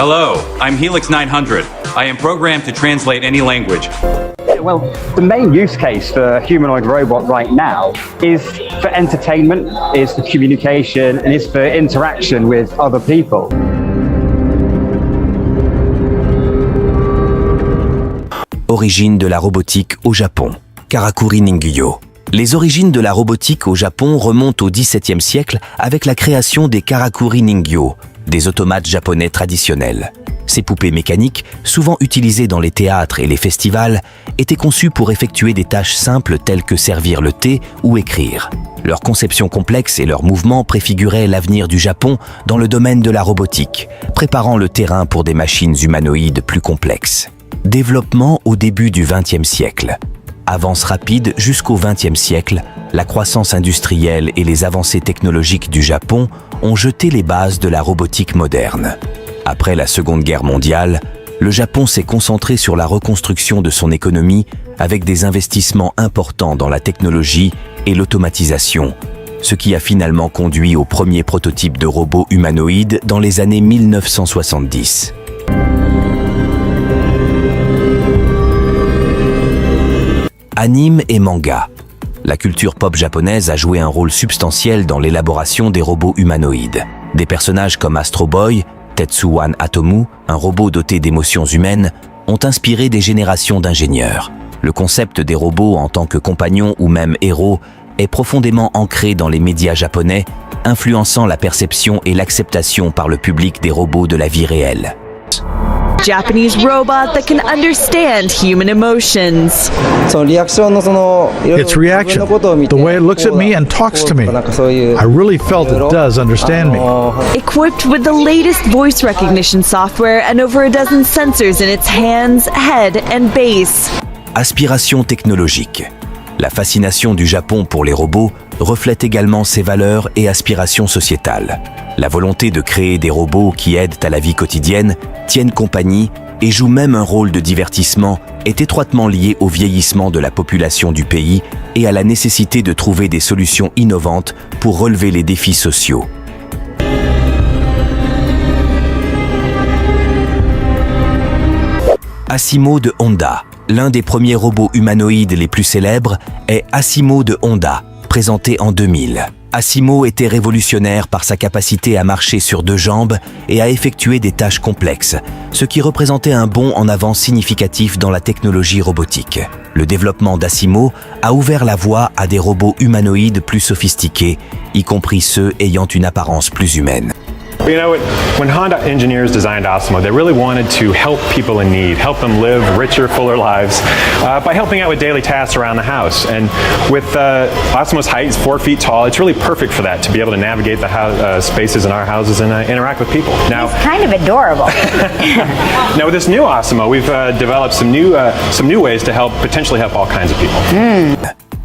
Hello, I'm Helix 900. I am programmed to translate any language. Well, the main use case for a humanoid robot right now is for entertainment, is for communication, and is for interaction with other people. Origine de la robotique au Japon. Karakuri Ningyo. Les origines de la robotique au Japon remontent au XVIIe siècle avec la création des Karakuri Ningyo, des automates japonais traditionnels. Ces poupées mécaniques, souvent utilisées dans les théâtres et les festivals, étaient conçues pour effectuer des tâches simples telles que servir le thé ou écrire. Leur conception complexe et leurs mouvements préfiguraient l'avenir du Japon dans le domaine de la robotique, préparant le terrain pour des machines humanoïdes plus complexes. Développement au début du XXe siècle. Avance rapide jusqu'au XXe siècle, la croissance industrielle et les avancées technologiques du Japon ont jeté les bases de la robotique moderne. Après la Seconde Guerre mondiale, le Japon s'est concentré sur la reconstruction de son économie avec des investissements importants dans la technologie et l'automatisation, ce qui a finalement conduit au premier prototype de robots humanoïdes dans les années 1970. Anime et manga. La culture pop japonaise a joué un rôle substantiel dans l'élaboration des robots humanoïdes. Des personnages comme Astro Boy, Tetsuwan Atomu, un robot doté d'émotions humaines, ont inspiré des générations d'ingénieurs. Le concept des robots en tant que compagnons ou même héros est profondément ancré dans les médias japonais, influençant la perception et l'acceptation par le public des robots de la vie réelle. Japanese robot that can understand human emotions. Its reaction, the way it looks at me and talks to me. I really felt it does understand me. Equipped with the latest voice recognition software and over a dozen sensors in its hands, head, and base. Aspiration technologique. La fascination du Japon pour les robots reflète également ses valeurs et aspirations sociétales. La volonté de créer des robots qui aident à la vie quotidienne, tiennent compagnie et jouent même un rôle de divertissement est étroitement liée au vieillissement de la population du pays et à la nécessité de trouver des solutions innovantes pour relever les défis sociaux. Asimo de Honda. L'un des premiers robots humanoïdes les plus célèbres est Asimo de Honda, présenté en 2000. Asimo était révolutionnaire par sa capacité à marcher sur deux jambes et à effectuer des tâches complexes, ce qui représentait un bond en avant significatif dans la technologie robotique. Le développement d'Asimo a ouvert la voie à des robots humanoïdes plus sophistiqués, y compris ceux ayant une apparence plus humaine. You know, when Honda engineers designed Asimo, they really wanted to help people in need, help them live richer, fuller lives by helping out with daily tasks around the house. And with Asimo's height, it's 4 feet tall, it's really perfect for that, to be able to navigate the spaces in our houses and interact with people. Now, it's kind of adorable. Now with this new Asimo, we've developed some new ways to potentially help all kinds of people.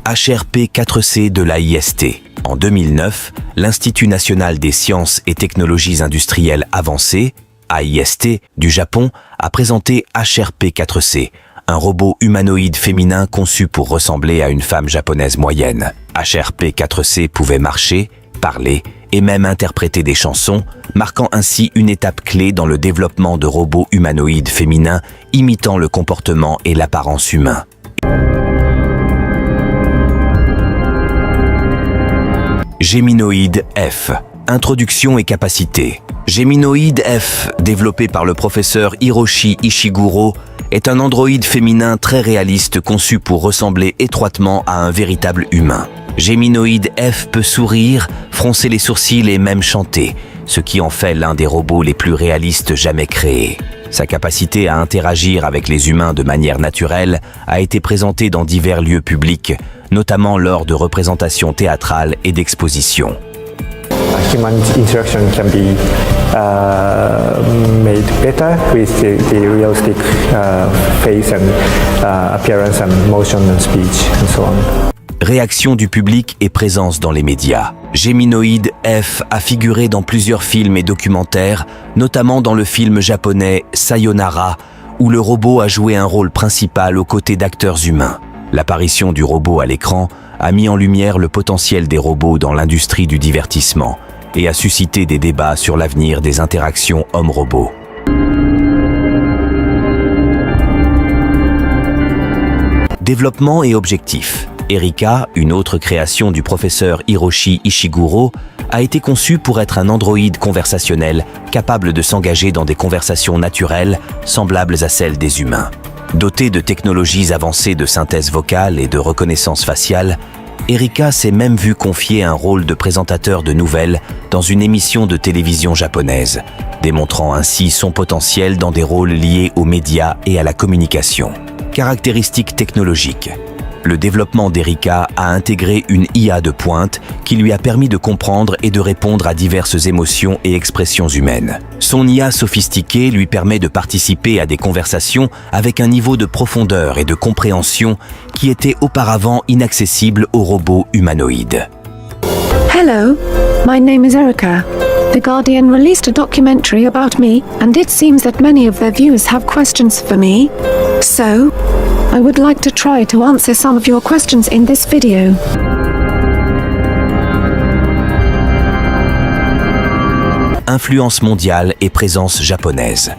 HRP 4C de l'AIST. En 2009, l'Institut national des sciences et technologies industrielles avancées, AIST, du Japon, a présenté HRP 4C, un robot humanoïde féminin conçu pour ressembler à une femme japonaise moyenne. HRP 4C pouvait marcher, parler et même interpréter des chansons, marquant ainsi une étape clé dans le développement de robots humanoïdes féminins imitant le comportement et l'apparence humain. Geminoid F. Introduction et capacité. Geminoid F, développé par le professeur Hiroshi Ishiguro, est un androïde féminin très réaliste conçu pour ressembler étroitement à un véritable humain. Geminoid F peut sourire, froncer les sourcils et même chanter, ce qui en fait l'un des robots les plus réalistes jamais créés. Sa capacité à interagir avec les humains de manière naturelle a été présentée dans divers lieux publics, notamment lors de représentations théâtrales et d'expositions. Human interaction can be made better with the realistic face and appearance and motion and speech and so on. Réaction du public et présence dans les médias. Geminoid F a figuré dans plusieurs films et documentaires, notamment dans le film japonais Sayonara, où le robot a joué un rôle principal aux côtés d'acteurs humains. L'apparition du robot à l'écran a mis en lumière le potentiel des robots dans l'industrie du divertissement et a suscité des débats sur l'avenir des interactions homme-robot. Développement et objectifs. Erika, une autre création du professeur Hiroshi Ishiguro, a été conçue pour être un androïde conversationnel capable de s'engager dans des conversations naturelles semblables à celles des humains. Dotée de technologies avancées de synthèse vocale et de reconnaissance faciale, Erika s'est même vue confier un rôle de présentateur de nouvelles dans une émission de télévision japonaise, démontrant ainsi son potentiel dans des rôles liés aux médias et à la communication. Caractéristiques technologiques. Le développement d'Erika a intégré une IA de pointe qui lui a permis de comprendre et de répondre à diverses émotions et expressions humaines. Son IA sophistiquée lui permet de participer à des conversations avec un niveau de profondeur et de compréhension qui était auparavant inaccessible aux robots humanoïdes. Hello, my name is Erika. The Guardian released a documentary about me, and it seems that many of their viewers have questions for me. So, I would like to try to answer some of your questions in this video. Influence mondiale et présence japonaise.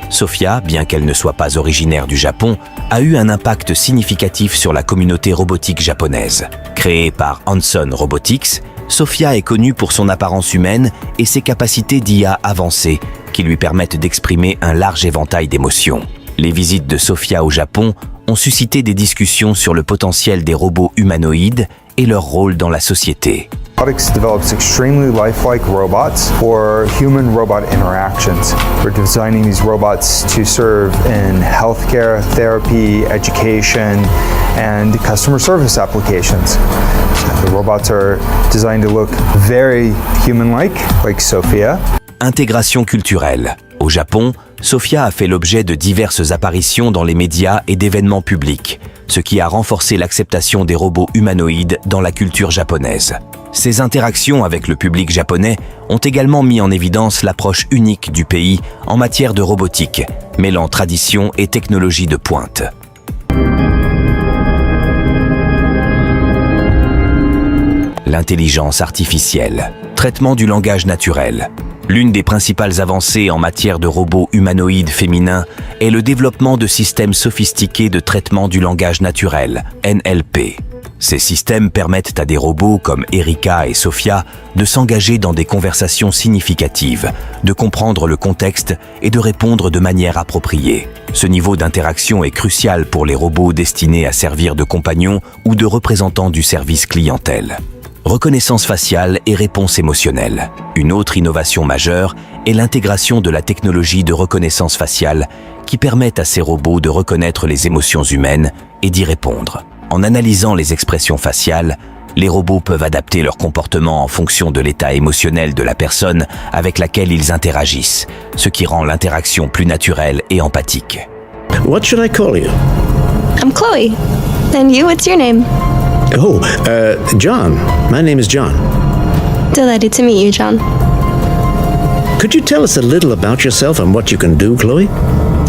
Sophia, bien qu'elle ne soit pas originaire du Japon, a eu un impact significatif sur la communauté robotique japonaise. Créée par Hanson Robotics, Sophia est connue pour son apparence humaine et ses capacités d'IA avancées qui lui permettent d'exprimer un large éventail d'émotions. Les visites de Sophia au Japon ont suscité des discussions sur le potentiel des robots humanoïdes et leur rôle dans la société. Robotics develops extremely lifelike robots for human-robot interactions. We're designing these robots to serve in healthcare, therapy, education, and customer service applications. The robots are designed to look very human-like Sophia. Intégration culturelle. Au Japon, Sophia a fait l'objet de diverses apparitions dans les médias et d'événements publics, ce qui a renforcé l'acceptation des robots humanoïdes dans la culture japonaise. Ces interactions avec le public japonais ont également mis en évidence l'approche unique du pays en matière de robotique, mêlant tradition et technologie de pointe. L'intelligence artificielle. Traitement du langage naturel. L'une des principales avancées en matière de robots humanoïdes féminins est le développement de systèmes sophistiqués de traitement du langage naturel, NLP. Ces systèmes permettent à des robots comme Erika et Sophia de s'engager dans des conversations significatives, de comprendre le contexte et de répondre de manière appropriée. Ce niveau d'interaction est crucial pour les robots destinés à servir de compagnons ou de représentants du service clientèle. Reconnaissance faciale et réponse émotionnelle. Une autre innovation majeure est l'intégration de la technologie de reconnaissance faciale qui permet à ces robots de reconnaître les émotions humaines et d'y répondre. En analysant les expressions faciales, les robots peuvent adapter leur comportement en fonction de l'état émotionnel de la personne avec laquelle ils interagissent, ce qui rend l'interaction plus naturelle et empathique. What should I call you? I'm Chloe. And you, what's your name? Oh, John. My name is John. Delighted to meet you, John. Could you tell us a little about yourself and what you can do, Chloe?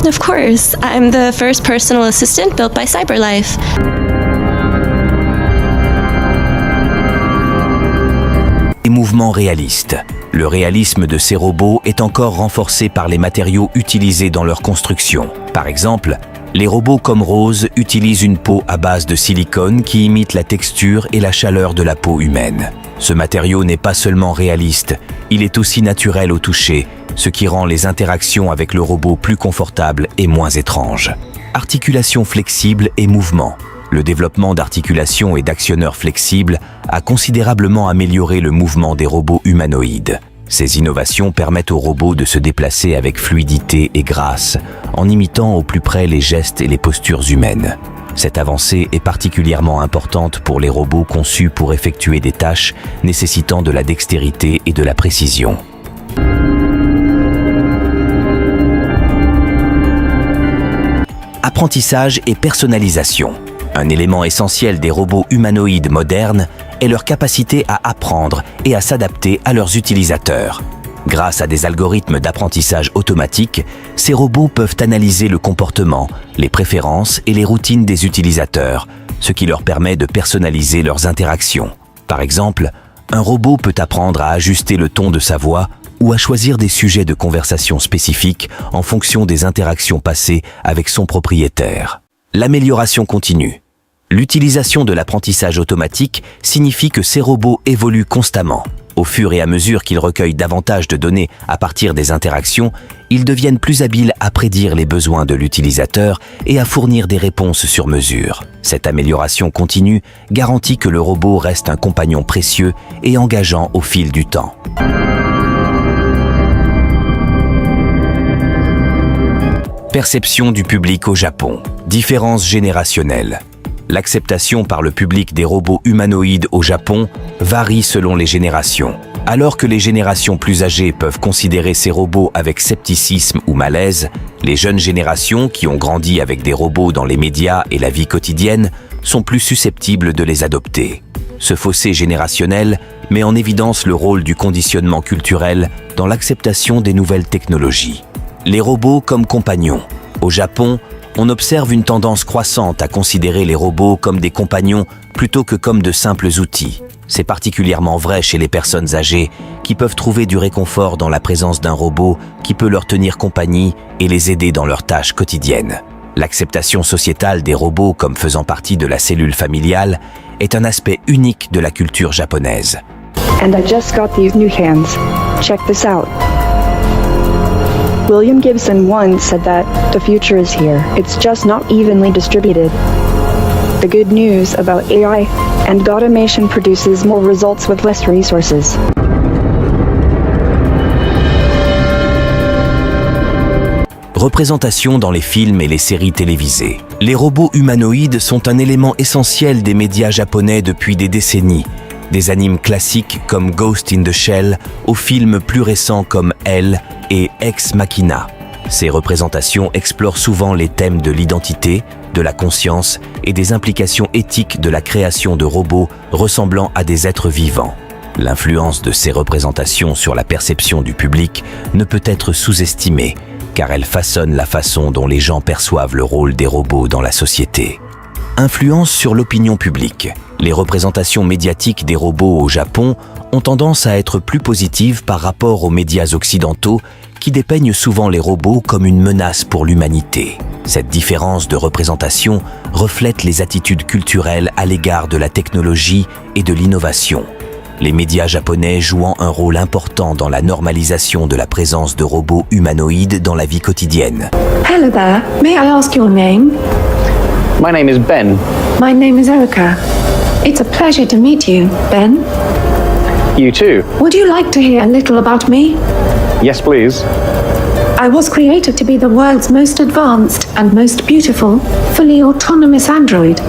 Of course. I'm the first personal assistant built by CyberLife. Les mouvements réalistes. Le réalisme de ces robots est encore renforcé par les matériaux utilisés dans leur construction. Par exemple, les robots comme Rose utilisent une peau à base de silicone qui imite la texture et la chaleur de la peau humaine. Ce matériau n'est pas seulement réaliste, il est aussi naturel au toucher, ce qui rend les interactions avec le robot plus confortables et moins étranges. Articulation flexible et mouvement. Le développement d'articulations et d'actionneurs flexibles a considérablement amélioré le mouvement des robots humanoïdes. Ces innovations permettent aux robots de se déplacer avec fluidité et grâce, en imitant au plus près les gestes et les postures humaines. Cette avancée est particulièrement importante pour les robots conçus pour effectuer des tâches nécessitant de la dextérité et de la précision. Apprentissage et personnalisation. Un élément essentiel des robots humanoïdes modernes est leur capacité à apprendre et à s'adapter à leurs utilisateurs. Grâce à des algorithmes d'apprentissage automatique, ces robots peuvent analyser le comportement, les préférences et les routines des utilisateurs, ce qui leur permet de personnaliser leurs interactions. Par exemple, un robot peut apprendre à ajuster le ton de sa voix ou à choisir des sujets de conversation spécifiques en fonction des interactions passées avec son propriétaire. L'amélioration continue. L'utilisation de l'apprentissage automatique signifie que ces robots évoluent constamment. Au fur et à mesure qu'ils recueillent davantage de données à partir des interactions, ils deviennent plus habiles à prédire les besoins de l'utilisateur et à fournir des réponses sur mesure. Cette amélioration continue garantit que le robot reste un compagnon précieux et engageant au fil du temps. Perception du public au Japon. Différence générationnelle. L'acceptation par le public des robots humanoïdes au Japon varie selon les générations. Alors que les générations plus âgées peuvent considérer ces robots avec scepticisme ou malaise, les jeunes générations qui ont grandi avec des robots dans les médias et la vie quotidienne sont plus susceptibles de les adopter. Ce fossé générationnel met en évidence le rôle du conditionnement culturel dans l'acceptation des nouvelles technologies. Les robots comme compagnons. Au Japon, on observe une tendance croissante à considérer les robots comme des compagnons plutôt que comme de simples outils. C'est particulièrement vrai chez les personnes âgées qui peuvent trouver du réconfort dans la présence d'un robot qui peut leur tenir compagnie et les aider dans leurs tâches quotidiennes. L'acceptation sociétale des robots comme faisant partie de la cellule familiale est un aspect unique de la culture japonaise. And I just got these new hands. Check this out. William Gibson once said that the future is here. It's just not evenly distributed. The good news about AI and automation produces more results with less resources. Représentation dans les films et les séries télévisées. Les robots humanoïdes sont un élément essentiel des médias japonais depuis des décennies. Des animes classiques comme Ghost in the Shell aux films plus récents comme Elle et Ex Machina. Ces représentations explorent souvent les thèmes de l'identité, de la conscience et des implications éthiques de la création de robots ressemblant à des êtres vivants. L'influence de ces représentations sur la perception du public ne peut être sous-estimée, car elle façonne la façon dont les gens perçoivent le rôle des robots dans la société. Influence sur l'opinion publique. Les représentations médiatiques des robots au Japon ont tendance à être plus positives par rapport aux médias occidentaux qui dépeignent souvent les robots comme une menace pour l'humanité. Cette différence de représentation reflète les attitudes culturelles à l'égard de la technologie et de l'innovation. Les médias japonais jouant un rôle important dans la normalisation de la présence de robots humanoïdes dans la vie quotidienne. Hello there. May I ask your name? My name is Ben. My name is Erica. It's a pleasure to meet you, Ben. You too. Would you like to hear a little about me? Yes, please. I was created to be the world's most advanced and most beautiful, fully autonomous android.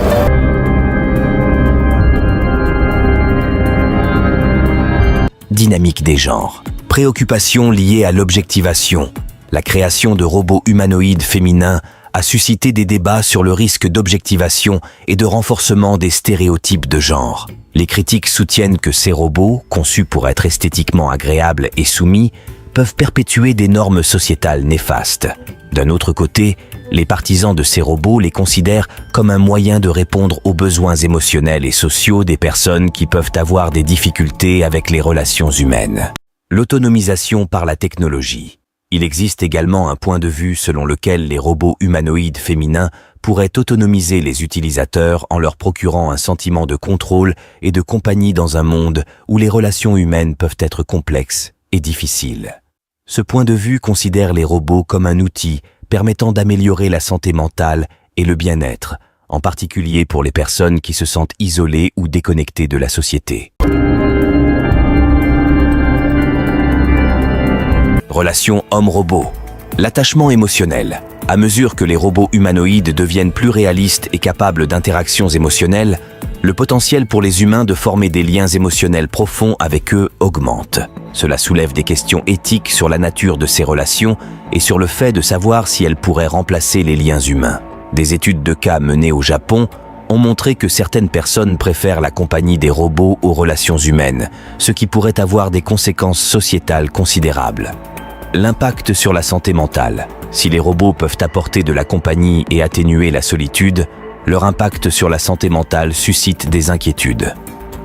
Dynamique des genres. Préoccupation liée à l'objectivation. La création de robots humanoïdes féminins a suscité des débats sur le risque d'objectivation et de renforcement des stéréotypes de genre. Les critiques soutiennent que ces robots, conçus pour être esthétiquement agréables et soumis, peuvent perpétuer des normes sociétales néfastes. D'un autre côté, les partisans de ces robots les considèrent comme un moyen de répondre aux besoins émotionnels et sociaux des personnes qui peuvent avoir des difficultés avec les relations humaines. L'autonomisation par la technologie. Il existe également un point de vue selon lequel les robots humanoïdes féminins pourraient autonomiser les utilisateurs en leur procurant un sentiment de contrôle et de compagnie dans un monde où les relations humaines peuvent être complexes et difficiles. Ce point de vue considère les robots comme un outil permettant d'améliorer la santé mentale et le bien-être, en particulier pour les personnes qui se sentent isolées ou déconnectées de la société. Relation homme-robot. L'attachement émotionnel. À mesure que les robots humanoïdes deviennent plus réalistes et capables d'interactions émotionnelles, le potentiel pour les humains de former des liens émotionnels profonds avec eux augmente. Cela soulève des questions éthiques sur la nature de ces relations et sur le fait de savoir si elles pourraient remplacer les liens humains. Des études de cas menées au Japon ont montré que certaines personnes préfèrent la compagnie des robots aux relations humaines, ce qui pourrait avoir des conséquences sociétales considérables. L'impact sur la santé mentale. Si les robots peuvent apporter de la compagnie et atténuer la solitude, leur impact sur la santé mentale suscite des inquiétudes.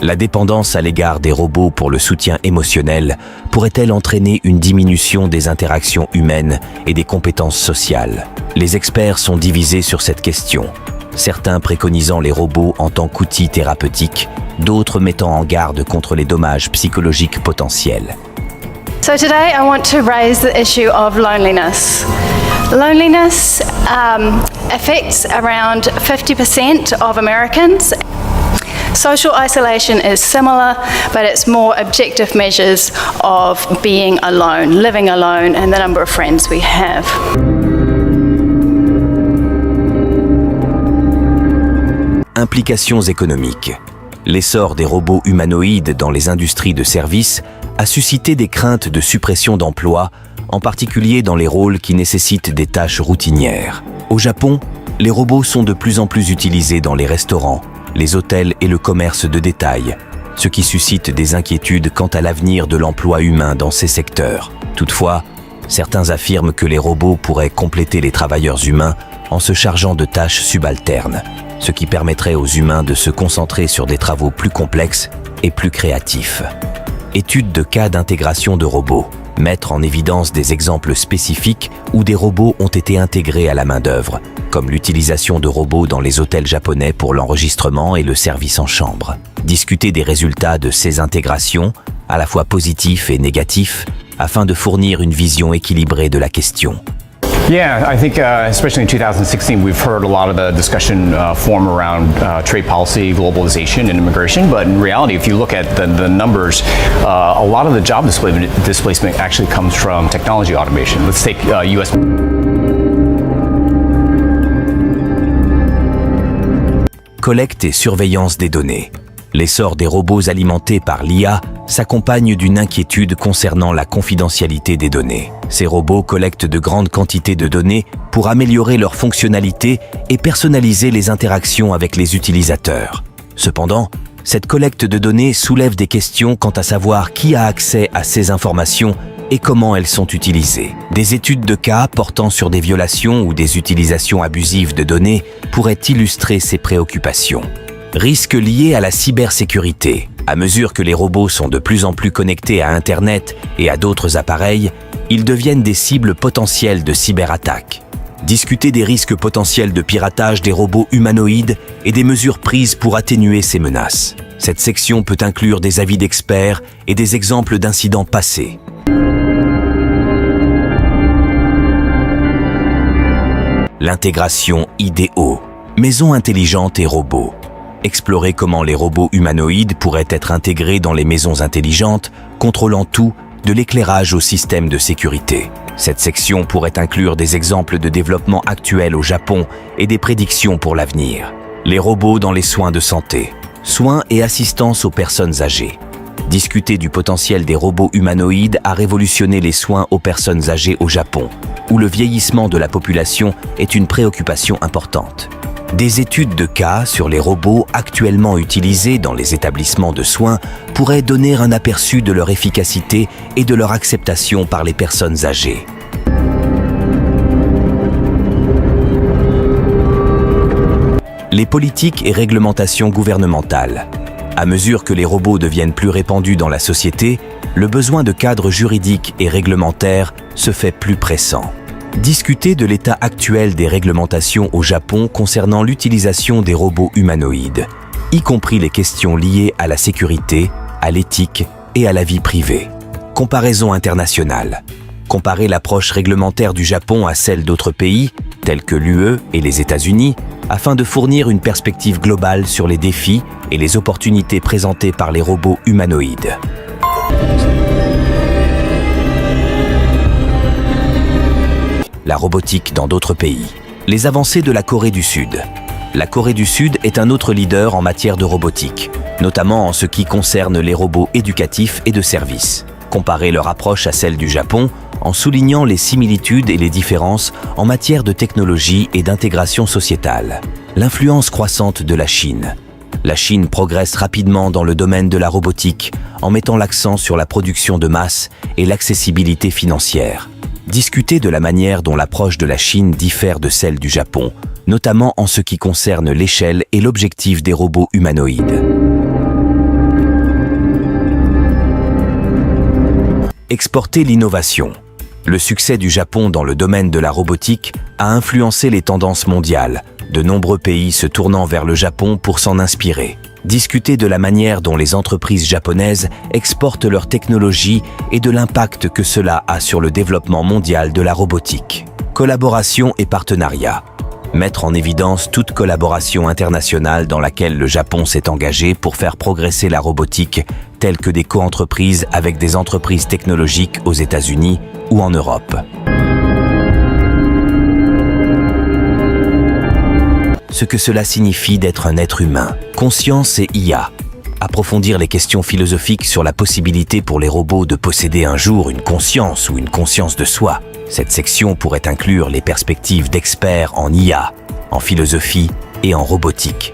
La dépendance à l'égard des robots pour le soutien émotionnel pourrait-elle entraîner une diminution des interactions humaines et des compétences sociales? Les experts sont divisés sur cette question. certains préconisant les robots en tant qu'outils thérapeutiques, d'autres mettant en garde contre les dommages psychologiques potentiels. So today I want to raise the issue of loneliness. Loneliness affects around 50% of Americans. Social isolation is similar, but it's more objective measures of being alone, living alone, and the number of friends we have. Implications économiques. L'essor des robots humanoïdes dans les industries de services a suscité des craintes de suppression d'emplois, en particulier dans les rôles qui nécessitent des tâches routinières. Au Japon, les robots sont de plus en plus utilisés dans les restaurants, les hôtels et le commerce de détail, ce qui suscite des inquiétudes quant à l'avenir de l'emploi humain dans ces secteurs. Toutefois, certains affirment que les robots pourraient compléter les travailleurs humains en se chargeant de tâches subalternes, ce qui permettrait aux humains de se concentrer sur des travaux plus complexes et plus créatifs. Études de cas d'intégration de robots mettent en évidence des exemples spécifiques où des robots ont été intégrés à la main-d'œuvre, comme l'utilisation de robots dans les hôtels japonais pour l'enregistrement et le service en chambre. Discuter des résultats de ces intégrations, à la fois positifs et négatifs, afin de fournir une vision équilibrée de la question. Yeah, I think especially in 2016 we've heard a lot of the discussion form around trade policy, globalization and immigration, but in reality if you look at the numbers, a lot of the job displacement actually comes from technology automation. Let's take US. Collecte et surveillance des données. L'essor des robots alimentés par l'IA s'accompagne d'une inquiétude concernant la confidentialité des données. Ces robots collectent de grandes quantités de données pour améliorer leur fonctionnalité et personnaliser les interactions avec les utilisateurs. Cependant, cette collecte de données soulève des questions quant à savoir qui a accès à ces informations et comment elles sont utilisées. Des études de cas portant sur des violations ou des utilisations abusives de données pourraient illustrer ces préoccupations. Risques liés à la cybersécurité. À mesure que les robots sont de plus en plus connectés à Internet et à d'autres appareils, ils deviennent des cibles potentielles de cyberattaques. Discuter des risques potentiels de piratage des robots humanoïdes et des mesures prises pour atténuer ces menaces. Cette section peut inclure des avis d'experts et des exemples d'incidents passés. L'intégration IDEO, maison intelligente et robots. Explorer comment les robots humanoïdes pourraient être intégrés dans les maisons intelligentes, contrôlant tout, de l'éclairage au système de sécurité. Cette section pourrait inclure des exemples de développement actuel au Japon et des prédictions pour l'avenir. Les robots dans les soins de santé. Soins et assistance aux personnes âgées. Discuter du potentiel des robots humanoïdes a révolutionné les soins aux personnes âgées au Japon, où le vieillissement de la population est une préoccupation importante. Des études de cas sur les robots actuellement utilisés dans les établissements de soins pourraient donner un aperçu de leur efficacité et de leur acceptation par les personnes âgées. Les politiques et réglementations gouvernementales. À mesure que les robots deviennent plus répandus dans la société, le besoin de cadres juridiques et réglementaires se fait plus pressant. Discuter de l'état actuel des réglementations au Japon concernant l'utilisation des robots humanoïdes, y compris les questions liées à la sécurité, à l'éthique et à la vie privée. Comparaison internationale. Comparer l'approche réglementaire du Japon à celle d'autres pays, tels que l'UE et les États-Unis, afin de fournir une perspective globale sur les défis et les opportunités présentées par les robots humanoïdes. La robotique dans d'autres pays. Les avancées de la Corée du Sud. La Corée du Sud est un autre leader en matière de robotique, notamment en ce qui concerne les robots éducatifs et de service. Comparer leur approche à celle du Japon en soulignant les similitudes et les différences en matière de technologie et d'intégration sociétale. L'influence croissante de la Chine. La Chine progresse rapidement dans le domaine de la robotique en mettant l'accent sur la production de masse et l'accessibilité financière. Discuter de la manière dont l'approche de la Chine diffère de celle du Japon, notamment en ce qui concerne l'échelle et l'objectif des robots humanoïdes. Exporter l'innovation. Le succès du Japon dans le domaine de la robotique a influencé les tendances mondiales, de nombreux pays se tournant vers le Japon pour s'en inspirer. Discuter de la manière dont les entreprises japonaises exportent leur technologie et de l'impact que cela a sur le développement mondial de la robotique. Collaboration et partenariat. Mettre en évidence toute collaboration internationale dans laquelle le Japon s'est engagé pour faire progresser la robotique, telles que des coentreprises avec des entreprises technologiques aux États-Unis ou en Europe. Ce que cela signifie d'être un être humain, conscience et IA. Approfondir les questions philosophiques sur la possibilité pour les robots de posséder un jour une conscience ou une conscience de soi. Cette section pourrait inclure les perspectives d'experts en IA, en philosophie et en robotique.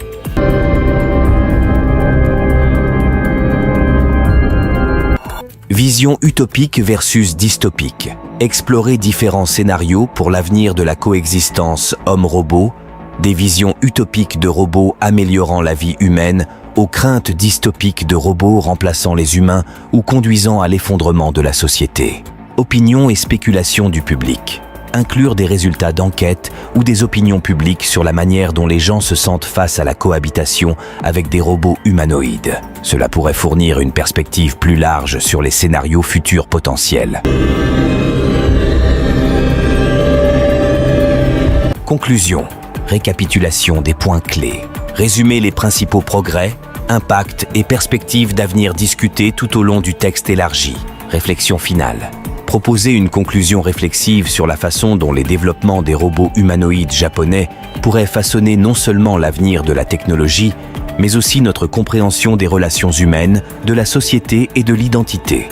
Vision utopique versus dystopique. Explorer différents scénarios pour l'avenir de la coexistence homme-robot, des visions utopiques de robots améliorant la vie humaine aux craintes dystopiques de robots remplaçant les humains ou conduisant à l'effondrement de la société. Opinions et spéculations du public. Inclure des résultats d'enquête ou des opinions publiques sur la manière dont les gens se sentent face à la cohabitation avec des robots humanoïdes. Cela pourrait fournir une perspective plus large sur les scénarios futurs potentiels. Conclusion. Récapitulation des points clés. Résumer les principaux progrès, impacts et perspectives d'avenir discutés tout au long du texte élargi. Réflexion finale. Proposer une conclusion réflexive sur la façon dont les développements des robots humanoïdes japonais pourraient façonner non seulement l'avenir de la technologie, mais aussi notre compréhension des relations humaines, de la société et de l'identité.